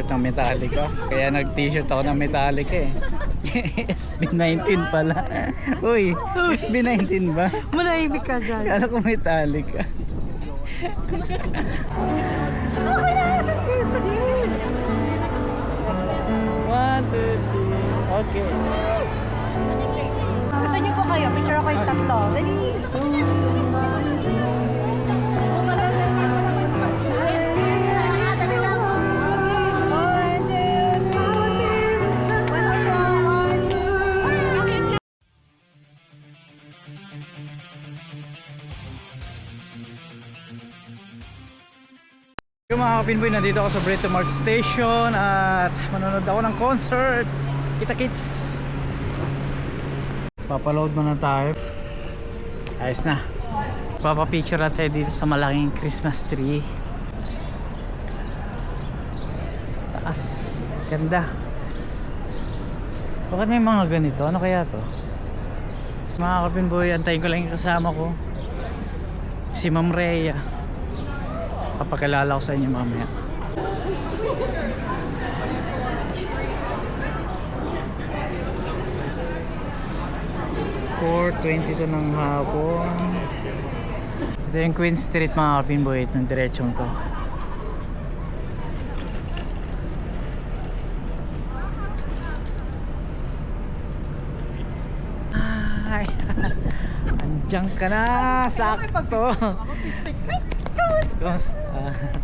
concert ng Metallica. Kaya nag-t-shirt ako ng Metallica eh. SB19 pala. Uy, SB19 ba? Malahimik ka dyan. Kala ko Metallica. One, two, three. Okay. Gusto niyo po kayo? Picture ako yung tatlo. Dali! Yung mga kapinboy, nandito ako sa Brito Mart Station at manonood ako ng concert. Kita kits. Papaload muna tayo. Ayos na. Papapicture natin tayo dito sa malaking Christmas tree. Taas. Ganda. Bakit may mga ganito? Ano kaya to? Mga kapinboy, antayin ko lang yung kasama ko. Si Ma'am Rhea. Papakilala ko sa inyo mamaya. $4:22 ng hapon. Ito yung Queen Street mga kapinboy, ng diretsyon to. Ay, andyan ka na, sakto.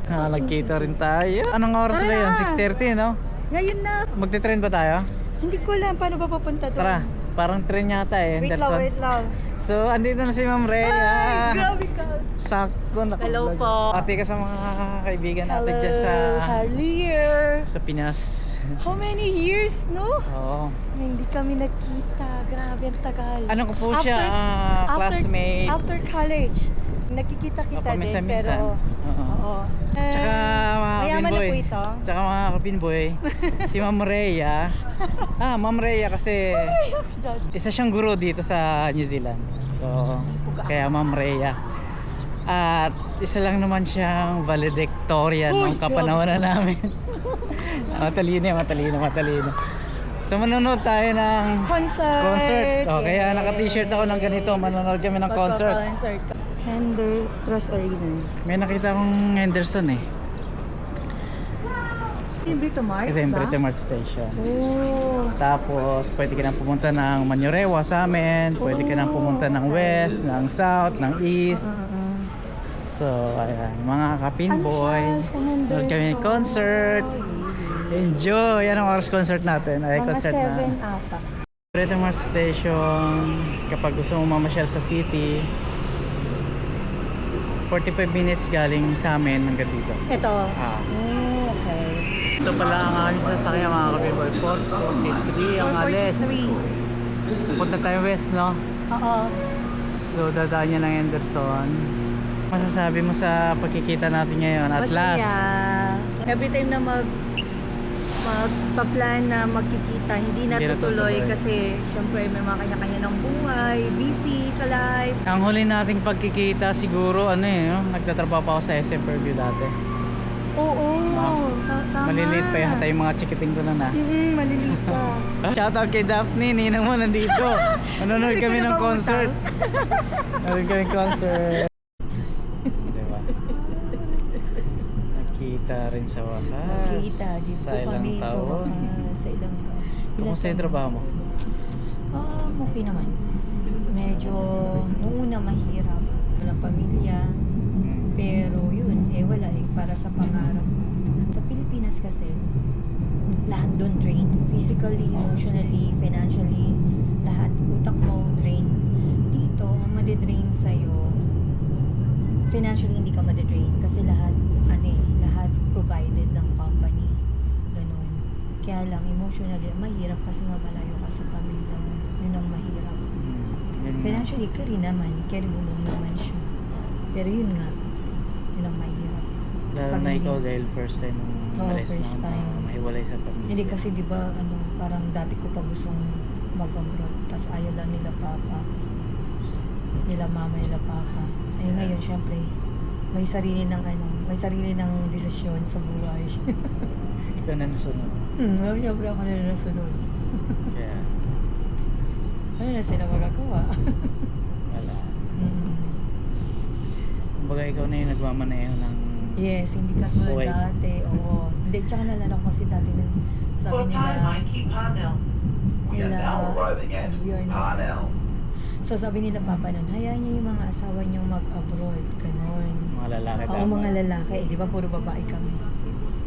Nagkita rin tayo. Anong oras ba yun? 6:30 no? Ngayon na. Magte-train ba tayo? Hindi ko alam paano ba papunta doon. Tara, parang train yata eh. Wait lang, Henderson. wait lang. So, andito na si Ma'am Rhea. Ay, grabe ka. Sakto na. Hello po. Pati ka sa mga kaibigan natin dyan sa Hello. sa Pinas. How many years, no? Oo. Hindi kami nagkita. Grabe, ang tagal. Ano ko po siya? Classmate. After college. Nakikita-kita din, Paminsan-minsan. pero... Oo. Oo. Tsaka mga mayaman na kapinboy. po ito. Tsaka mga kapinboy. Si Ma'am Rhea. Ma'am Rhea kasi isa siyang guro dito sa New Zealand. So, kaya Ma'am Rhea. At isa lang naman siyang valedictorian ng kapanahonan namin. Matalino. So manonood tayo ng concert. Oh, kaya naka-t-shirt ako ng ganito. Manonood kami ng concert. Trust Arena. May nakita akong Henderson eh. Yung Brito Mart, Ito yung Brito Mart Station. Oh. Tapos pwede ka nang pumunta ng Manurewa sa amin. Pwede ka nang pumunta ng West, ng South, ng East. So ayan, mga kapinboy. Manonood kami ng concert. Enjoy! Yan ang oras concert natin. Ay, Mga concert 7 na. ata. Brito Mart Station. Kapag gusto mo mamasyal sa city, 45 minutes galing sa amin hanggang dito. Ito? Ah. Okay. Ito pala ang aming sasakyan mga kapibol. Post 43 ang alis. 43. Punta tayo west, no? Oo. So dadaan niya ng Henderson. Masasabi mo sa pagkikita natin ngayon at last? Every time na magpa-plan na magkikita, hindi natutuloy kasi syempre may mga kanya-kanya ng buhay, busy sa life. Ang huli nating pagkikita siguro nagtatrabaho pa ako sa SM Fairview dati. Oo, tama. Maliliit pa yata yung mga chikiting ko na. Maliliit pa. Shoutout kay Daphne, ninang mo nandito. Manonood kami ng concert. Manonood kami ng concert. Diba? Nakita rin sa wakas. Nakita din po sa ilang kami taon. sa ilang taon. Kumusta yung trabaho mo? Okay naman. Medyo noong una mahirap. Walang pamilya. Pero yun, wala para sa pangarap. Sa Pilipinas kasi, lahat doon drain. Physically, emotionally, financially, lahat. Utak mo drain. Dito, ang madidrain sa'yo, financially hindi ka madidrain. Kasi lahat, lahat provided ng company. Ganun. Kaya lang, emotionally, mahirap kasi nga malayo ka sa pamilya mo. Yun ang mahirap. Financially, carry naman. Carry mo naman siya. Pero yun nga, yun ang mahirap. Lalo na ikaw dahil first time umalis first time. mahiwalay sa pamilya. Hindi kasi di ba parang dati ko pa gustong mag-abroad, tas ayaw lang nila papa, nila mama, nila papa. Ngayon syempre may sarili ng desisyon sa buhay. Ikaw na nasunod. Siyempre ako na nasunod. Kaya, Ano na sila magagawa? wala. Mm. Kumbaga ikaw na yung nagmamaneho ng... Yes, hindi ka tulad Buhay. dati. Oo. Hindi, tsaka nalala ko kasi dati na sabi Full time, nila, Mikey Parnell. We are nila, now arriving at we are now- Parnell. so sabi nila papa nun, hayaan niyo yung mga asawa niyo mag-abroad. Ganon. Mga lalaki Oo, dapat. mga lalaki. Di ba puro babae kami?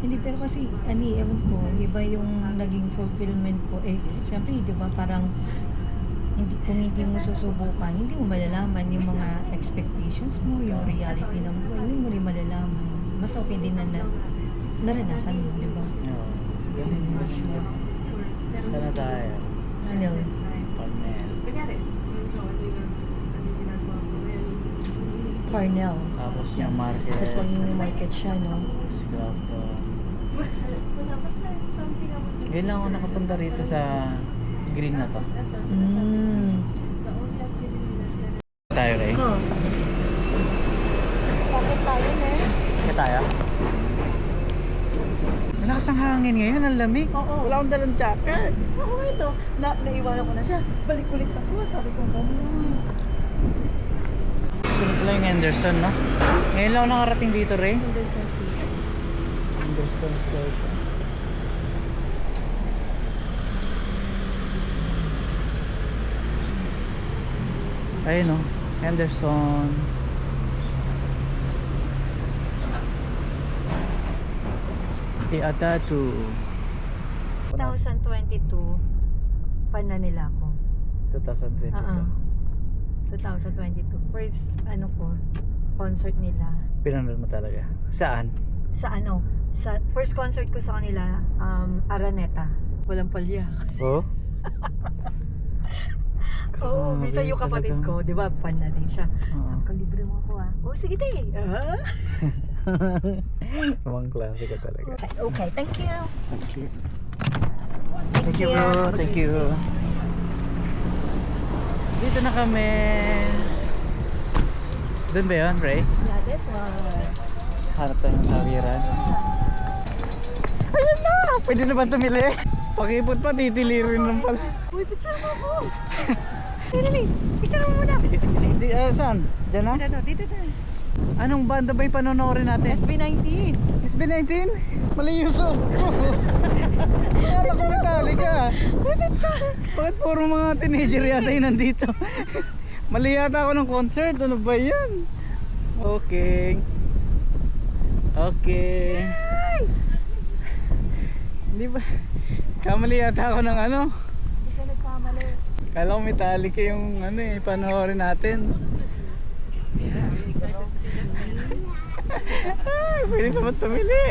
Hindi, pero kasi, ewan ko, iba yung naging fulfillment ko. Syempre, di ba, parang, hindi, kung hindi mo susubukan, hindi mo malalaman yung mga expectations mo, yung reality ng buhay, hindi mo rin malalaman. Mas okay din na naranasan mo, di ba? Oo. Galing mo siya. Sana tayo. Ano? Parnell. Parnell. Tapos yung market. Tapos magiging market siya, no? Scrap to. Ngayon lang ako nakapunta rito sa green na to. Tayo rin. Huh. Bakit tayo, ne? Kaya tayo. Malakas ang hangin ngayon, ang lamig. Oo. Wala akong dalang jacket. Oo, ito. Naiwanan ko na siya. Balik-ulit ako. Sabi ko, Ito pala yung Henderson, no? Ngayon lang ako nakarating dito, Ray. Henderson Street. Henderson Station. Ayun, no? Henderson. Iatatu. 2022, fan na nila ako. 2022. 2022. First, concert nila. Pinanood mo talaga? Saan? Sa first concert ko sa kanila, Araneta. Walang palya. Oh? Oo, Grabe, minsan yung kapatid talaga. ko, di ba, fan na din siya. Oo. Kalibre mo ako oh, sige te. Mga klase ka talaga. Okay, thank you. Thank you. Thank you, bro. Thank you. Dito na kami. Doon ba yun, Ray? Yeah, that's one. Hanap tayo ng tawiran. Ayun na! Pwede na ba tumili? Pakipot pa, titilirin lang pala. Uy, picture mo ako. Dili, picture mo muna. Sige, sige, sige. Saan? Diyan na? Dito. Anong banda ba yung panonoorin natin? SB19. SB19? Mali yung suot ko. Kala ko Metallica. Bakit puro mga teenager yata yung nandito? Mali yata ako ng concert. Ano ba yan? Okay. Okay. Hindi ba? Kamali yata ako ng ano? Hindi ka nagkamali. Kala ko Metallica yung panoorin natin. Ay, pwede naman tumili.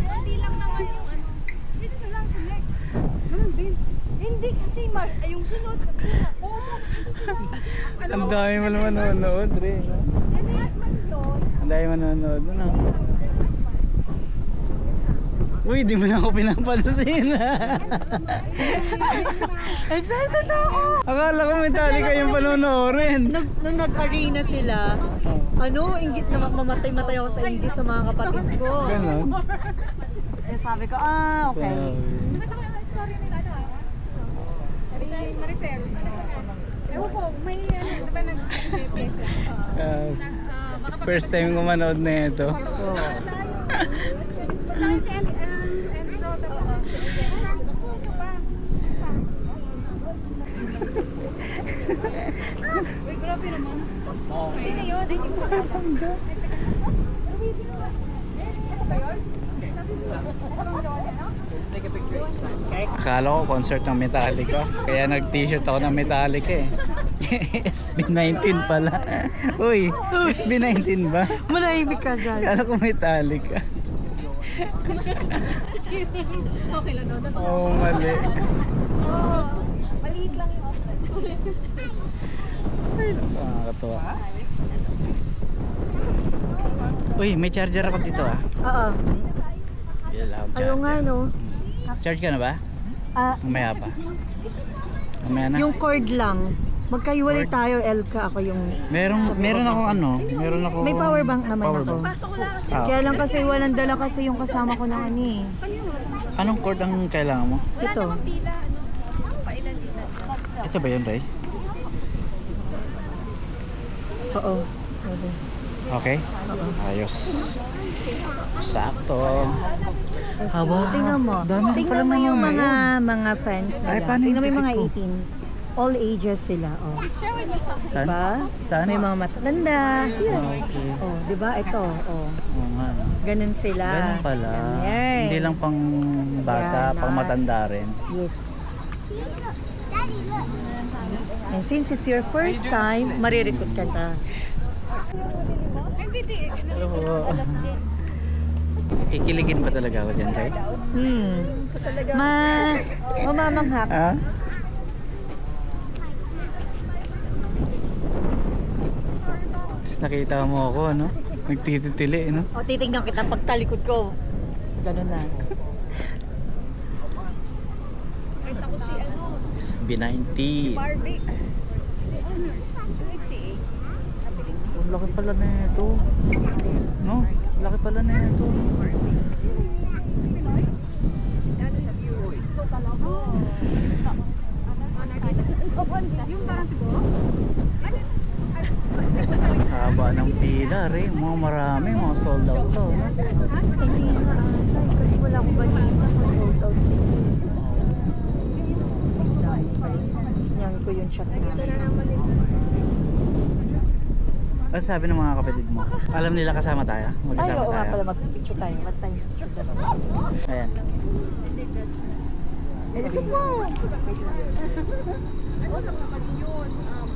Hindi lang naman yung dito na lang select. Ganun din. Hindi kasi yung sunod. Ang dami mo naman manonood, Ray. No? Ang dami manonood. Ano? Uy, di mo na ako pinapansin. Excited ako. Akala ko Metallica yung panonoorin. Nung nag-arena sila, inggit na mamatay-matay ako sa inggit sa mga kapatid ko. Ganon. Sabi ko, okay. Maricel. Ewan ko, may di ba nag-pesa? First time ko manood na ito. Saan si Enzo? Uy, grabe naman. Sino yun? Hindi ko makakanda. Ano ba yun? Akala ko concert ng Metallica. Kaya nag-t-shirt ako ng Metallica eh. SB19 pala. Uy, SB19 ba? Malahimik ka dyan. Akala ko Metallica. Okay lang daw. Oo, mali. Maliit lang yung offset. Nakakatawa. Uy, may charger ako dito ah. Oo. Ayaw nga, no? Charge ka na ba? Mamaya pa. Mamaya na. Yung cord lang. Magkaiwalay tayo, Elka. Ako yung... Meron akong ano, meron akong... May power bank naman power ako. bank. Pasok ko lang kasi. Ah, Kaya lang kasi walang dala kasi yung kasama ko ng ano eh. anong cord ang kailangan mo? Wala Ito. namang pila, ano? Pailan-ilan. Ito ba yun, Ray? Oo. Okay. Okay? Oo. Ayos. Sakto. Haba. Tingnan mo. Dami pa Tingnan lang mo yung naman mga fans nila. Ay, paano Tingnan mo yung yung mga ticket 18. All ages sila. Oh. Saan? Diba? Saan? May mga matatanda. Yan. Okay. Oh, diba? Ito. Oh. Oo nga. Ganun sila. Ganun pala. Ganyan. Hindi lang pang bata, Yan, pang matanda rin. Yes. And since it's your first time, marirecruit ka na. Hindi. Hello. Alas 10. Kikiligin ba talaga ako dyan, Ray? So talaga. Mamamanghap. Ha? Tapos nakita mo ako, no? Nagtitili, no? O, titignan kita pagtalikod ko. Ganun na. Kahit ako si ano, SB90. Barbie. Si A. Ang laki pala na ito. No? Laki pala na ito. Yung parang tibo? Haba ng pila rin. Mga marami, mga sold out to. No? Hindi nga ata. Kasi wala akong balita kung sold out siya. Yan ko yung chat namin. Ano sabi ng mga kapatid mo? Alam nila kasama tayo? Ay, Magkasama oo nga tayo? pala. Mag-picture tayo. What time? Ayan. Ilisip mo!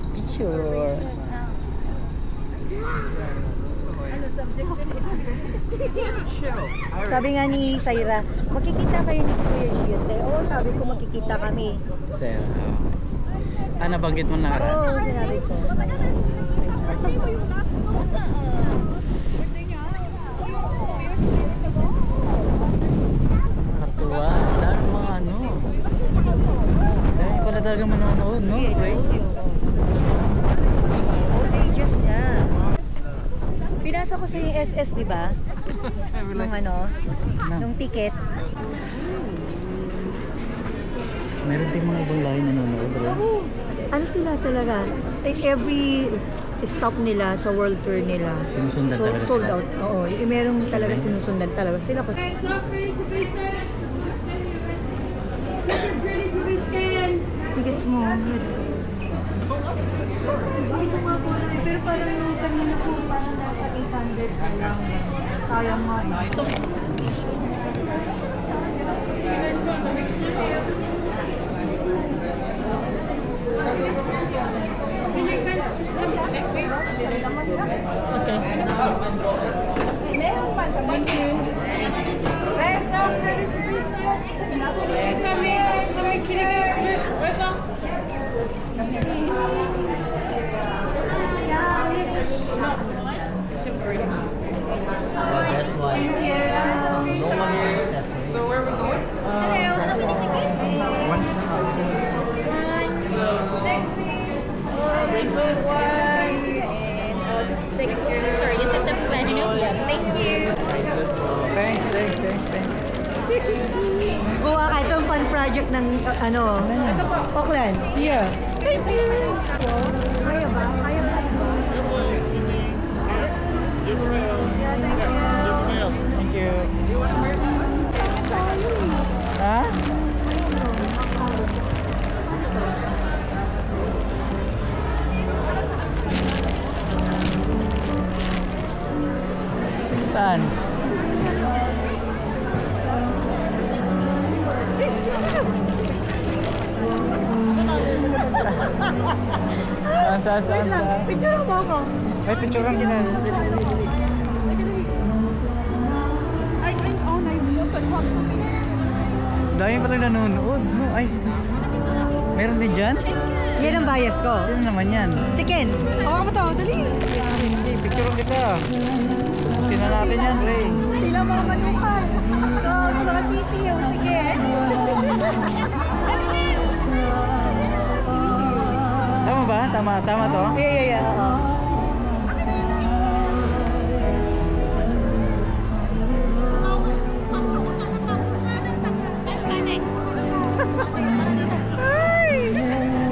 Picture. Ano, subject Sabi nga ni Saira, magkikita kayo ni Kuya Gilde. Oo, sabi ko magkikita kami. Sir. Nabanggit mo na Oo, sinabi ko. Birthday niya? Nakatuwa. Dahil mga ano. Dahil pala talaga manonood, no? Right? All ages niya. Pinasa ko sa yung SS, di ba? Nung ano, nung ticket. Meron din mga ibang lahi nanonood, right? Ano sila talaga? Every stop nila sa world tour nila. Sinusundan talaga sold sila. out. Oo, merong talaga sinusundan talaga sila. Tickets mo. Pero parang yung kanina ko parang nasa 800 na lang. Sayang nga. That's why. No one is Hello, how many tickets? One. Bring one, and I'll just take. Sorry, you set the plan. Yeah, thank you. Thanks. Kuha ka itong fun project ng ano, Auckland. Yeah. Thank you. Kaya ba? Kaya ba? Yeah, thank you. Thank you. Ha? Saan? Saan? Wait lang, picture mo ako. May picture kang gina. Dami pa lang nanonood. No, ay. Meron din dyan? Yan ang bias ko. Sino naman yan? Si Ken. Hawakan mo to, dali. Hindi, picture kita. Sino natin yan, Ray? Bilang mga manukan. Ito, sa mga sisiyo. Sige. Tama ba? Tama to? Yeah, oo.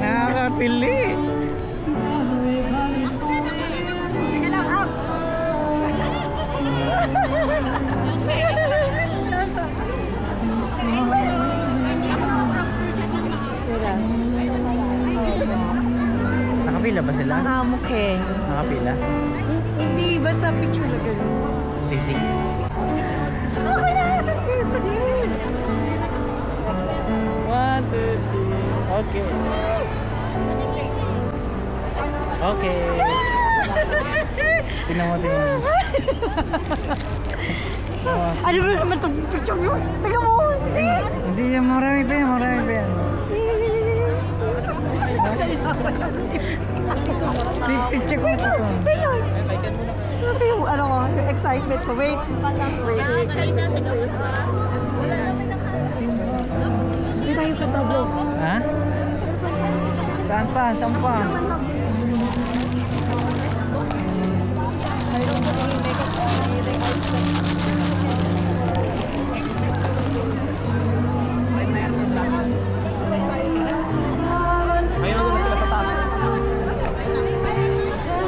Nakakapili. Teka lang, abs. Nakapila ba sila? Ang amok eh. Nakapila? Hindi, basta picture na gano'n. Sige. Okay na! One, two, three. Okay. Okay. Tingnan mo. Ano ba naman itong picture mo? Tingnan mo! Hindi yan, marami pa yan. Check mo ito. Ano yung ano ko? Yung excitement ko. Wait. Hindi tayo katablo. Ha? Saan pa? Ayun na sila sa taas.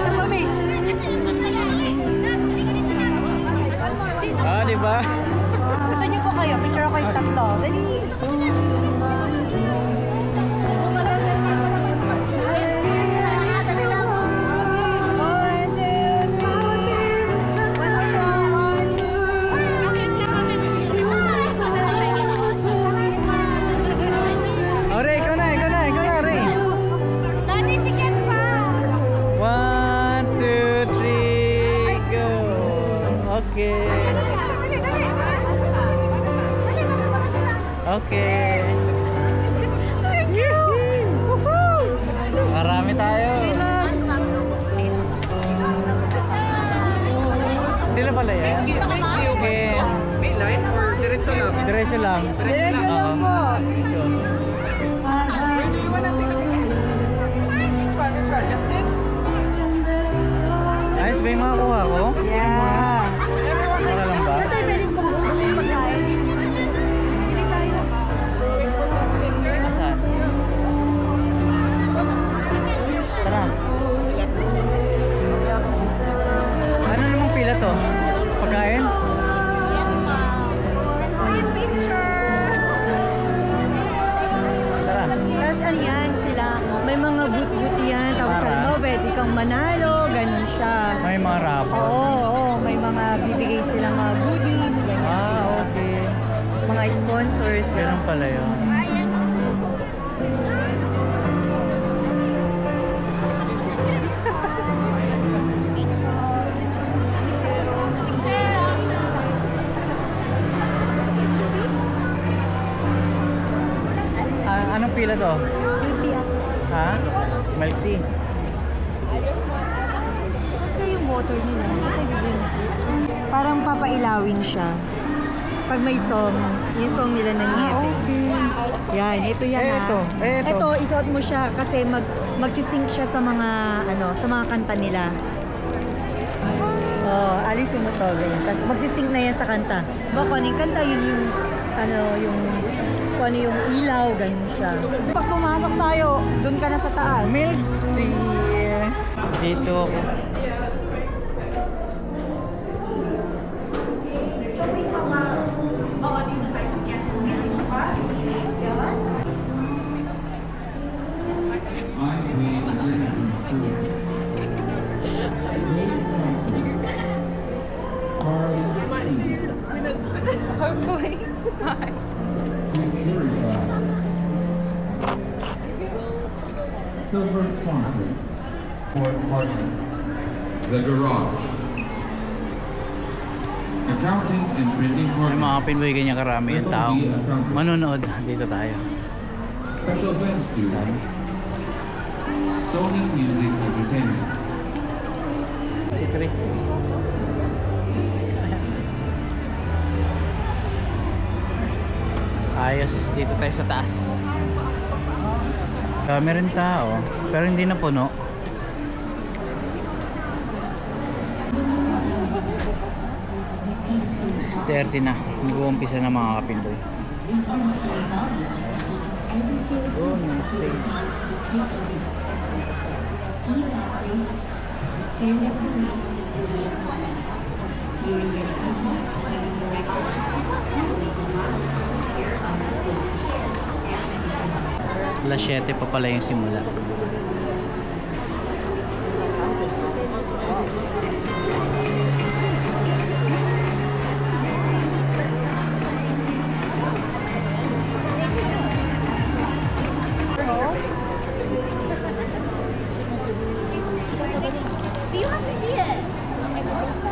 Sa mami. Ah, di ba? Gusto niyo po kayo? Picture ako yung tatlo. Dali! One, two, three. One more song. One, two, Oh, Ray, ikaw na, Ray. Dati si Ken pa. 1, 2, 3, go. Okay. Okay. Thank you! Woohoo! Marami tayo. Sila pala yan? Okay. May line or diretso lang? Diretso lang. Diretso lang po. Diretso. Where do you wanna take a picture? Which one? Justin? Ayos ba yung makakuha ko? Yeah. Wala lang ba? Saan tayo pwedeng kumuha pagkain? Hindi tayo. Saan? Tara. Ano namang pila to? Pagkain? Yes, ma'am. Ay, picture. Tara. Tapos ano yan sila, may mga boot-boot yan. Tapos Para? alam mo, pwede kang manalo, ganun siya. May mga rapo. Oo, may mga bibigay silang mga goodies, ganyan. Ah, okay. Mga sponsors, Ganun ganun. pala yun. Ah, anong pila to? Beauty at Ha? Milk tea. ito yung water nila. Saan tayo bibili? Parang papailawin siya. Pag may song, yung song nila ng Niepe. Yan, ito yan Eto, ha. eto. Ito, isuot mo siya kasi magsisync siya sa mga sa mga kanta nila. Oh, alisin mo to, ganyan. Tapos magsisync na yan sa kanta. Ba, kung ano yung kanta, yun yung kung ano yung ilaw, ganyan siya. Pag pumasok tayo, dun ka na sa taas. Milk tea. Dito ako. Hopefully. Bye. Silver sponsors for partner, The Garage, accounting and printing May partner, mga Pinoy ganyan karami yung tao. Manonood. Dito tayo. Special Events Studio, Sony Music Entertainment, Si Tri. Ayos, dito tayo sa taas. Dami rin tao, pero hindi na puno. 6:30 na. Nag-uumpisa na mga kapindoy. This RCA values receive every Oh, Filipino nice who thing. decides to take a leap. E-Pathways return their belief into real finance, securing your visa by the direct efforts with the last frontier on the Philippines. Alas 7 pa pala yung simula. You have to see it.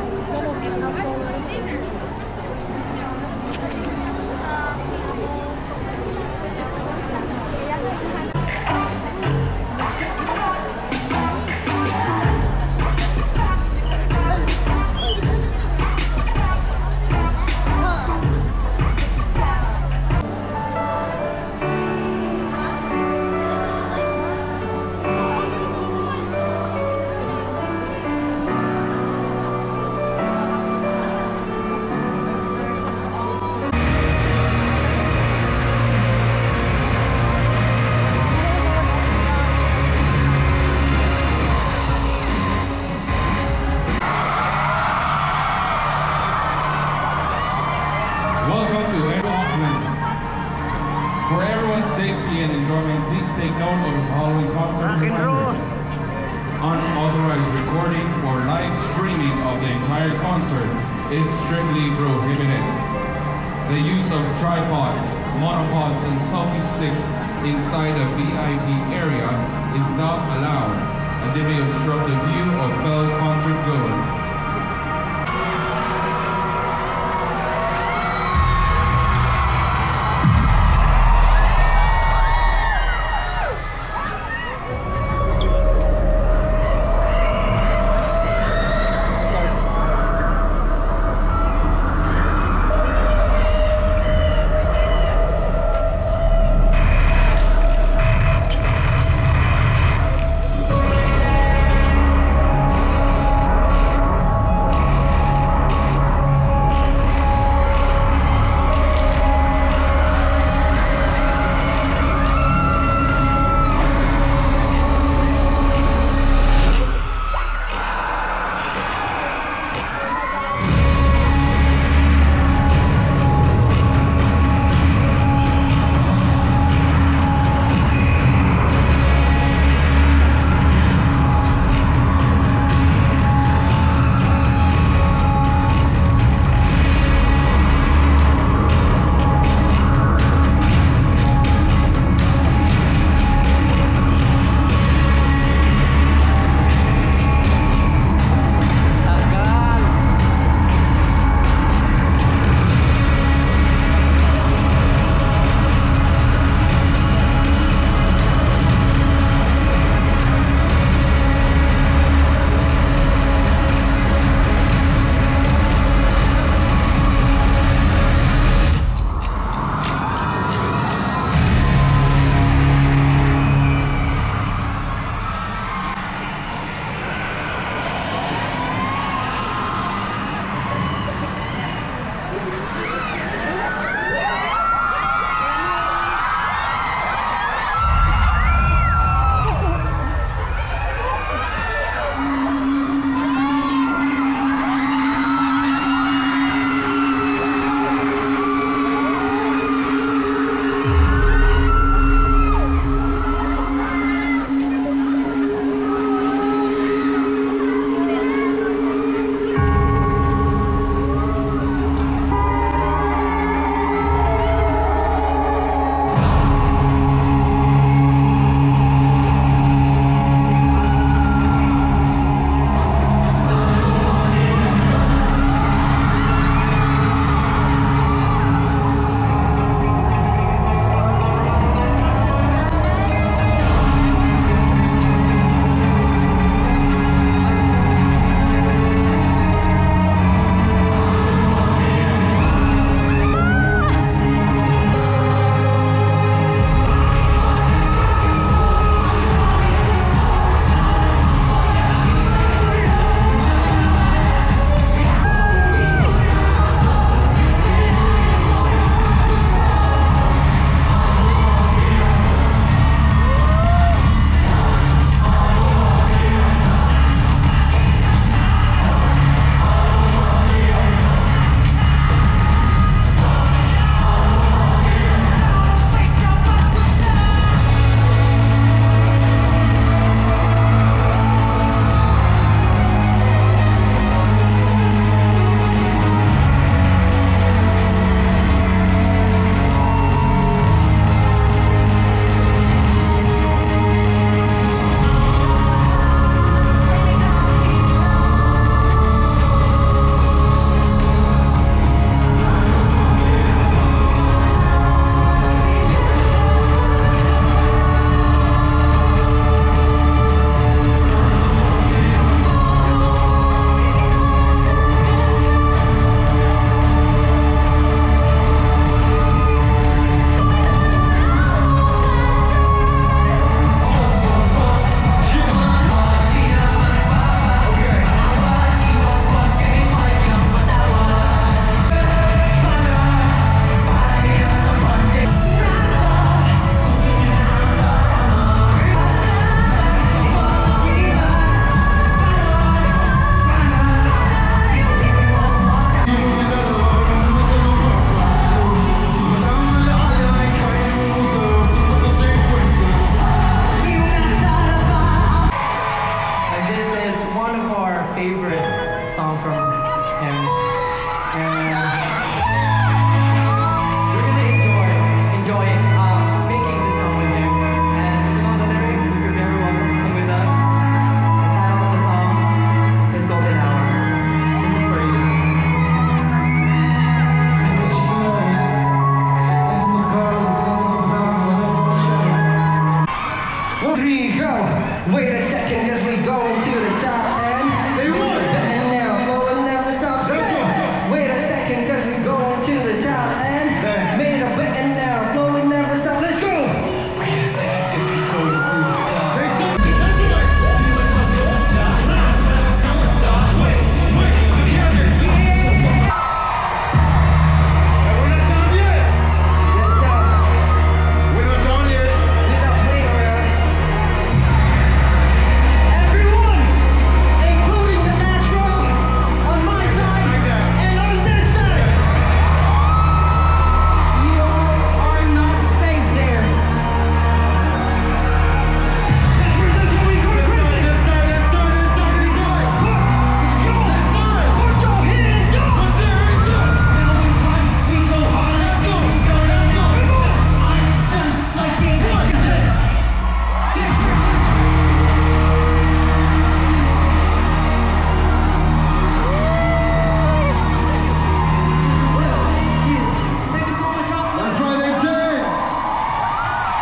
Welcome to Air Auckland. For everyone's safety and enjoyment, please take note of the following concert Rock and roll. reminders. Unauthorized recording or live streaming of the entire concert is strictly prohibited. The use of tripods, monopods, and selfie sticks inside the VIP area is not allowed, as it may obstruct the view of fellow concert goers.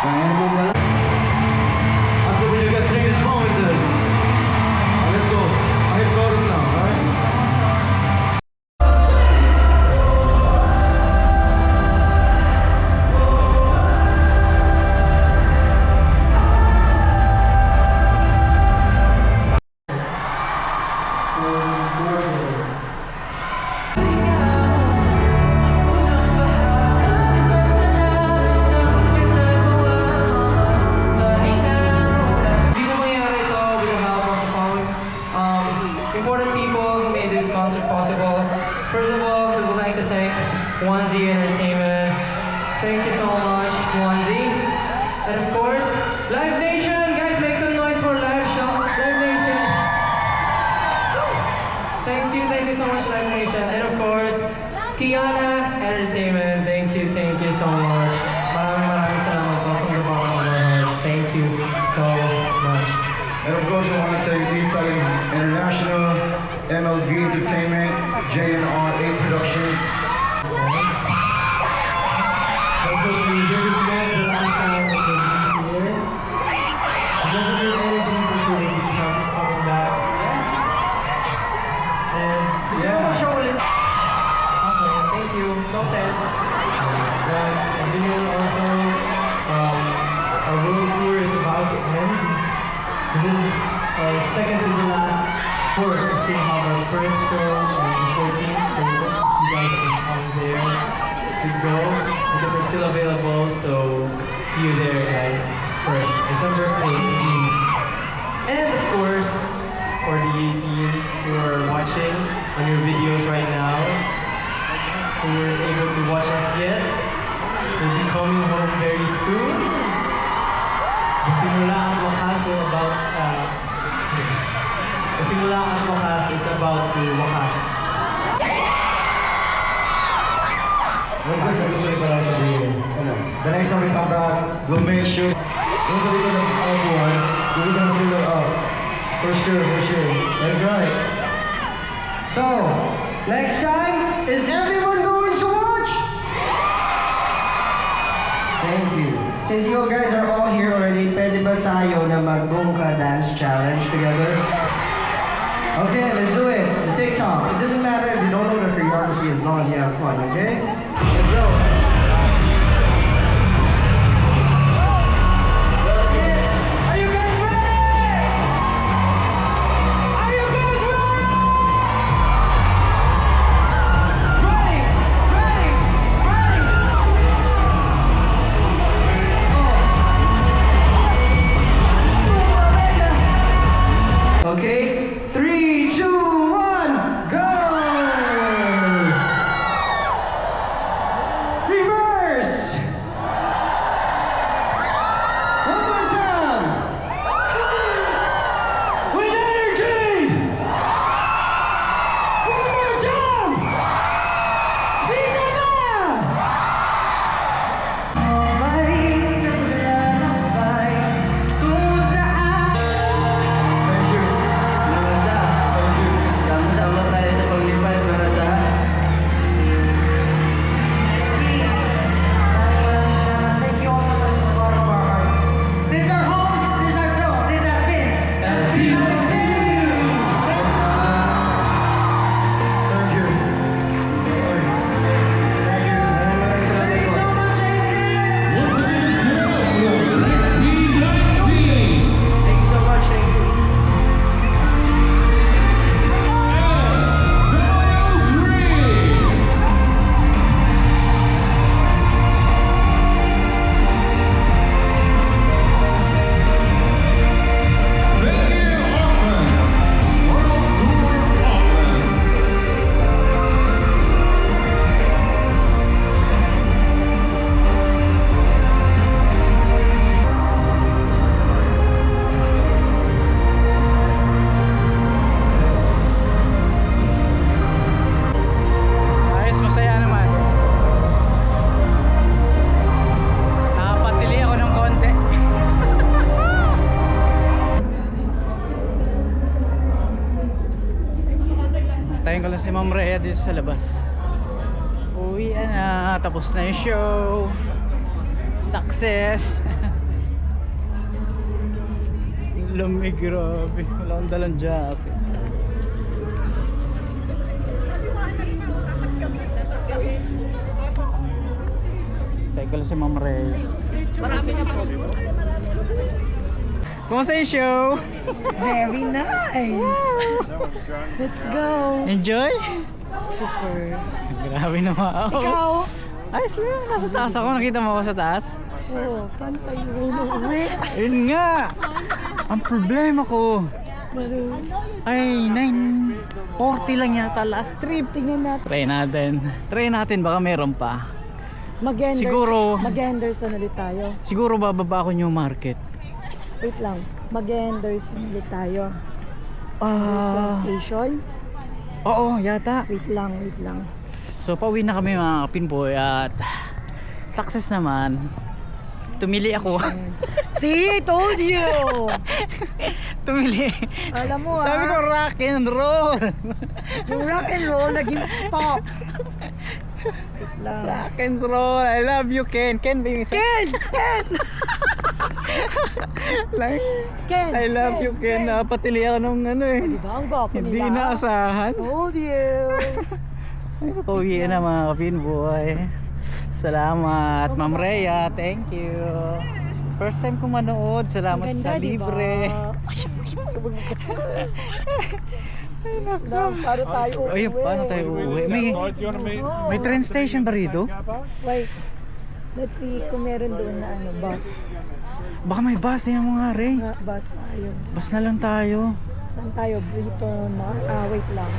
Kaya naman pala. So when you guys sing this song with us. Let's go. I hit chorus now, alright? Hindi po mangyari ito with the help of the following important people who made this concert possible. First of all, we would like to thank Onesie Entertainment. Thank you so much, Onesie. And of course, Live Nation. Guys, make some noise for Live Nation. Thank you so much, Live Nation. And of course, Tiana Entertainment. Thank you so much. Maraming salamat po from the bottom of our hearts. Thank you so much. And of course, I want to thank Italy International, MLB Entertainment, JNR8 Productions. Hopefully, this is not the last time that we'll be here. Because of your energy, for sure we'll be coming back. And gusto mo siya ulit. Okay, thank you. Noted. And as you know also, our world tour is about to end. This is our second to the last course to see how our first show on the 14th. So you guys can come there. We go. Tickets are still available, so see you there, guys. First, December 18th. And of course, for the 18 who are watching on your videos right now, who weren't able to watch us yet, will be coming home very soon. The Simula at Wakas will about, the Simula at Wakas is about to wakas. The next time we come back, we'll make sure once we go to everyone, we're gonna fill it up. For sure. That's right. So, next time, is everyone going to watch? Thank you. Since you guys are all here already, pwede ba tayo na mag-Bongka Dance Challenge together? Okay, let's do it. The TikTok. It doesn't matter if you don't know the choreography as long as you have fun, okay? Let's go. Are you guys ready? Are you guys ready? Okay, 3, 2, 1, go! Reverse! One more time! With energy! One more time! Bisa na! May sagalabay tungo sa Thank you. Marasa, sama-sama tayo sa paglipad, Marasa. Maraming salamat. Thank you all so much from the bottom of our hearts. This is our home, this is our show, this has been SPIC! Thank you. Thank you so much, Thank you so much, thank you. Ayos, masaya naman. Nakapatili ako ng konti. Tayo ko lang si Ma'am Rhea dito sa labas. Uwi na, tapos na yung show. Success. Lamig, grabe. Wala akong dalang jacket. Teka lang si Ma'am Ray. Kumusta yung show? Very nice. Let's go. Enjoy? Super. Grabe naman. Ikaw? Ayos lang. Nasa taas ako. Nakita mo ako sa taas? Oo, paano tayo uwi? Ayun nga. Ang problema ko ay 9:40 lang yata last trip. Tingnan natin. Try natin baka meron pa. Mag-Henderson. Mag-Henderson ulit tayo. Siguro bababa ako New Market. Wait lang. Mag-Henderson ulit tayo. Henderson Station. Oo yata. Wait lang. So pauwi na kami mga kapinboy at success naman. Tumili ako. See, I told you. Tumili. Alam mo Sabi ko rock and roll. yung rock and roll naging pop. Wait lang. Rock and roll. I love you Ken. Ken ba yung isa? Like, Ken. I love you Ken. Napatili ako nung ano eh. Diba ang gwapo nila? Hindi inaasahan. Told you. Pauwi na mga kapinboy. Salamat Ma'am Rhea. Thank you. First time ko manood. Salamat Ang sa ganda, libre. Paano tayo uuwi? Ayun, paano tayo uuwi? May train station ba rito? Wait. Let's see kung meron doon na ano, bus. Baka may bus yung mga Ray. Bus tayo. Bus na lang tayo. Saan tayo? Brito na? Wait lang.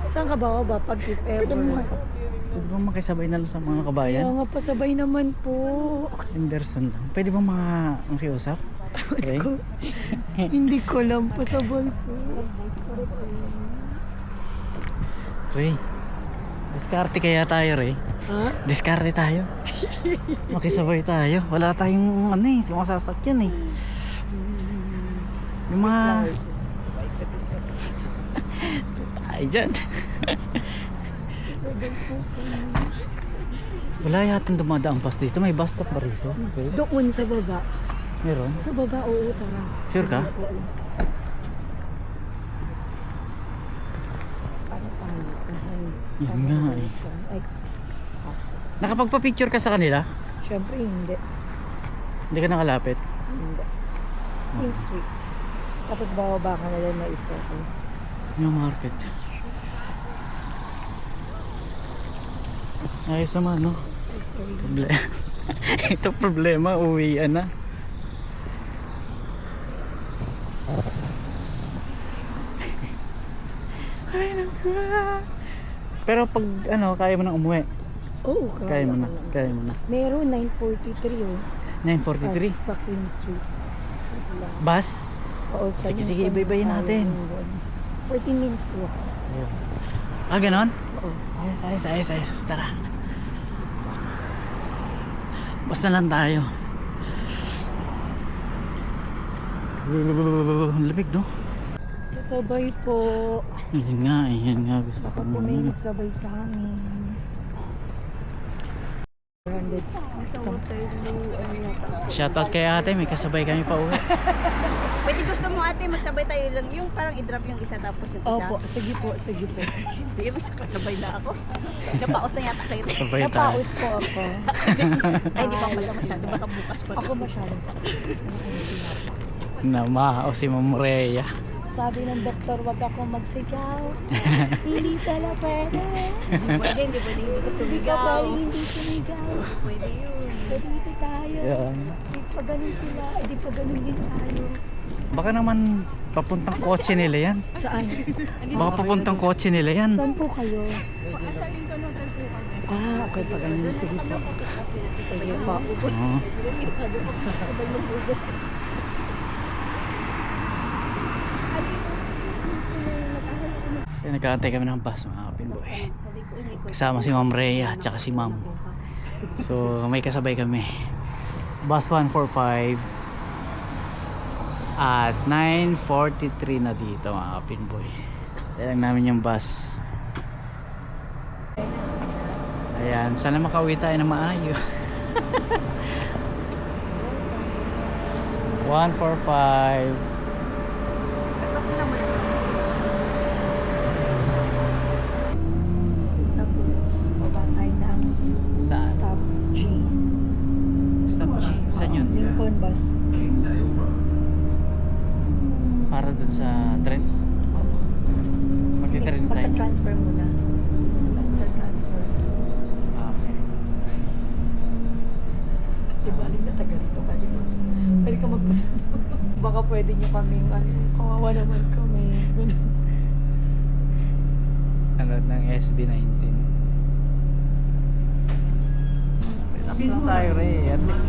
Saan ka ba pag if ever? Pwede bang makisabay na lang sa mga kabayan? Kaya nga pasabay naman po. Henderson lang. Pwede bang makiusap? Ray? Hindi ko lang pasabay po. Ray, diskarte kaya tayo Ray. Ha? Diskarte tayo. Makisabay tayo. Wala tayong ano eh, mga sasakyan eh. Yung mga tayo dyan. Wala yatang dumadaang bus dito. May bus stop ba rito? Okay. Doon sa baba. Meron? Sa baba, oo, tara. Sure ka? Yun nga eh. Ay, Nakapagpa-picture ka sa kanila? syempre hindi. Hindi ka nakalapit? Hindi. King Street. Tapos bababa ka na lang na i-photo. New Market. Ayos naman no? Ay, sorry. Ito problema, uwian na. Ay naku. Pero pag ano, kaya mo nang umuwi. Oo, Kaya mo na, kaya mo na. Meron 9:43 oh. 9:43. Pa Queen Street. Wait lang. Bus? Oo, Sige, sige, iba-ibayin natin. 14 minutes walk. Ah, ganon? Oo. Ayos. Tara. Basta lang tayo. Lamig no? Sabay po. Yan nga gusto Baka ko. po may nagsabay sa amin. 100. Sa Waterloo, ano yata. Shoutout kay ate, may kasabay kami pa uwi. Pwede gusto mo ate, magsabay tayo lang yung parang i-drop yung isa tapos yung isa. Opo, sige po. Hindi, mas kasabay na ako. Napaos na yata kayo. Sabay tayo. Napaus po ako. Ay, di pa pala masyado. Baka bukas pa. Ako masyadong pa. Namao si Ma'am Rhea. Sabi ng doktor, wag ako magsigaw. Hindi pala pwede. Hindi pwede Hindi ka sumigaw. pwede hindi sumigaw. Pwede yun. So dito tayo. Yan. Hindi pa ganun sila, hindi pa ganun din tayo. Baka naman papuntang kotse nila yan. Saan? Baka papuntang kotse nila yan. Saan po kayo? Okay pa ganun. Sige po. Sige po. Oo. Nagkakantay kami ng bus mga kapinboy. Kasama si Ma'am Rhea at saka si Ma'am. So may kasabay kami. Bus 145 at 9:43 na dito mga kapinboy. Tayo lang namin yung bus. Ayan, sana makauwi tayo na maayos. 145 lang muna. Tapos, baba tayo ng Saan? stop G. Stop G. Saan yun? Lincoln bus. Para dun sa train. Magti-train tayo. Pagka-transfer muna. Transfer. Okay. Diba, aling na taga rito ka, diba? Pwede ka magpasama. Baka pwede nyo kaming, kawawa naman kami. Ganun. Ano ng SB19. Relax lang tayo, Ray. At least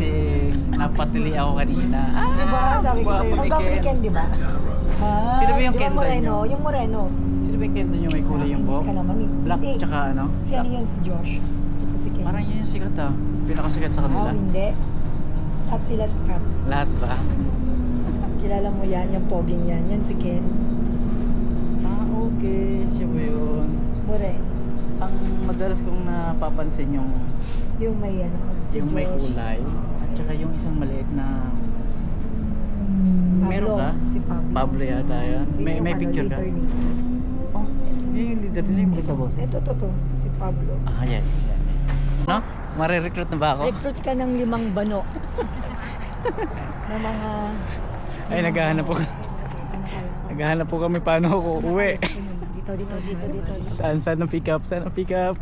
napatili ako kanina. Diba, sabi ko sa'yo, hanggang weekend, diba? Sino ba yung Di ba Ken Moreno? nyo? Yung Moreno. Sino ba yung Ken doon yung may kulay yung buhok? Inis ka naman eh. Black Eh, tsaka ano? Si ano yan, si Josh. Ito si Ken. Parang yun yung sikat ah. Pinakasikat sa kanila. Hindi. Lahat sila sikat. Lahat ba? Kilala mo yan, yung poging yan. Yan si Ken. Ah, okay. Siya ba yun? Moreno. Ang madalas kong napapansin yung Yung may ano, si yung Josh. may kulay at saka yung isang maliit na Pablo, meron ka? Si Pablo. Pablo yata yan. Yun May yung picture ka? leader nito. Oh, yun yung leader nila yung Brita Boses. Ito, si Pablo. Ah, yan. No? Mare-recruit na ba ako? Recruit ka ng 5 bano. na mga... Ay, naghahanap po. Naghahanap po kami paano ako uwi. Dito. Saan ang pick up? Saan ang pick up?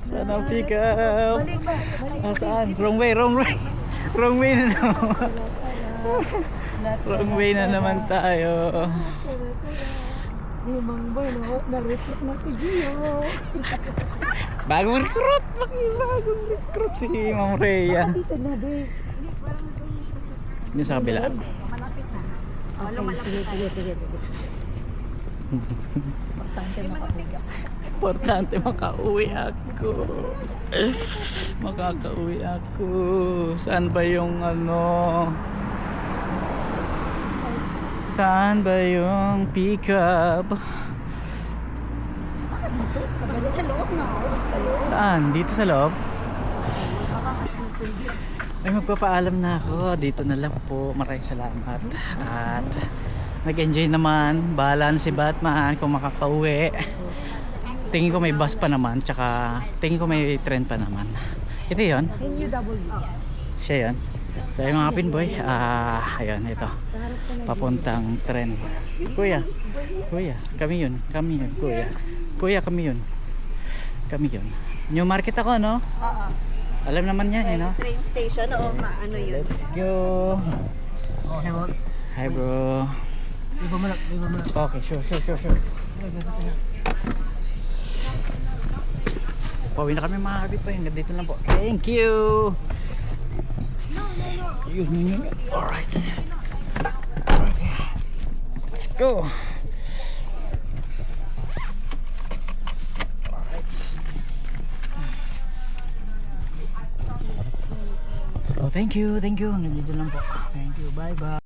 Saan ang pick up? Ah, saan? Wrong way. Wrong way na naman. Wrong way na naman tayo. 5 bano, na-recruit na si Gio. Bagong recruit! Bagong recruit si Ma'am Rhea. Dito na, be. Yun sa kabila. Malapit na. Okay, sige. Importante makakuha. Importante makauwi ako. Makakauwi ako. Saan ba yung ano? Saan ba yung pick up? Sa loob na. Saan? Dito sa loob? Ay, magpapaalam na ako. Dito na lang po. Maraming salamat. At nag-enjoy naman. Bahala na si Batman kung makakauwi. Tingin ko may bus pa naman. Tsaka tingin ko may train pa naman. Ito yun? NUW. Siya yun. So yung mga pinboy, ayun, ito. Papuntang tren. Kuya, kami yun, kuya. Kuya, kami yun. New Market ako, no? Oo. Alam naman yan, no? Train station, oo, ano yun. Let's go. Hi, bro. Okay, sure. Pauwi na kami mga kapitbahay. Hanggang dito lang po. Thank you. Yun. Alright. Okay. Let's go. Alright. Oh, thank you. Hanggang dito lang po. Thank you. Bye.